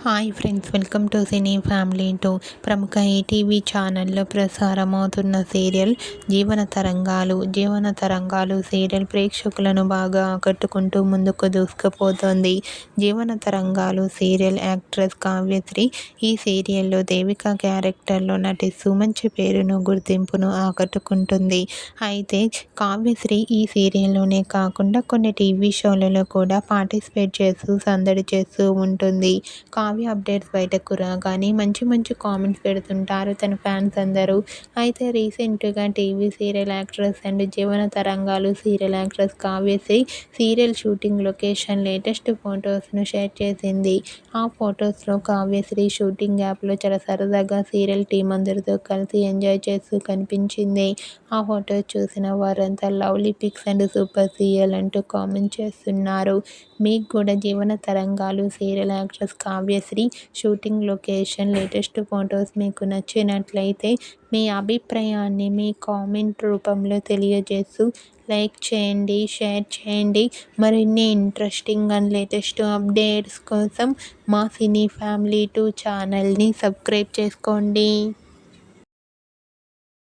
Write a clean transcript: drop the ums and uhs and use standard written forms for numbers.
Hi friends, welcome to cine family two. ప్రముఖ ETV ఛానల్లో ప్రసారమవుతున్న serial జీవన తరంగాలు. జీవన తరంగాలు సీరియల్ ప్రేక్షకులను బాగా ఆకట్టుకుంటూ ముందుకు దూసుకుపోతోంది. జీవన తరంగాలు సీరియల్ యాక్ట్రెస్ కావ్యశ్రీ ఈ సీరియల్లో దేవిక క్యారెక్టర్లో నటిస్తూ మంచి పేరును, గుర్తింపును ఆకట్టుకుంటుంది. అయితే కావ్యశ్రీ ఈ సీరియల్లోనే కాకుండా కొన్ని టీవీ షోలలో కూడా పార్టిసిపేట్ చేస్తూ సందడి చేస్తూ ఉంటుంది. కావ్య అప్డేట్స్ బయటకు రాగానే మంచి మంచి కామెంట్స్ పెడుతుంటారు తన ఫ్యాన్స్ అందరూ. అయితే రీసెంట్గా TV serial actress and Jeevana Tarangalu serial actress Kavyasri serial shooting location latest ఫొటోస్ను షేర్ చేసింది. ఆ ఫొటోస్లో కావ్యశ్రీ షూటింగ్ యాప్లో చాలా సరదాగా సీరియల్ టీం అందరితో కలిసి ఎంజాయ్ చేస్తూ కనిపించింది. ఆ ఫొటోస్ చూసిన వారంతా lovely pics and super serial అంటూ కామెంట్ చేస్తున్నారు. మీకు కూడా Jeevana Tarangalu serial actress Kavyasri shooting location latest photos మీకు నచ్చినట్లయితే మీ అభిప్రాయాన్ని మీ కామెంట్ రూపంలో తెలియజేస్తూ లైక్ చేయండి, షేర్ చేయండి. మరిన్ని ఇంట్రెస్టింగ్ అండ్ లేటెస్ట్ అప్డేట్స్ కోసం మా సినీ ఫ్యామిలీ 2 ఛానల్ని సబ్స్క్రైబ్ చేసుకోండి.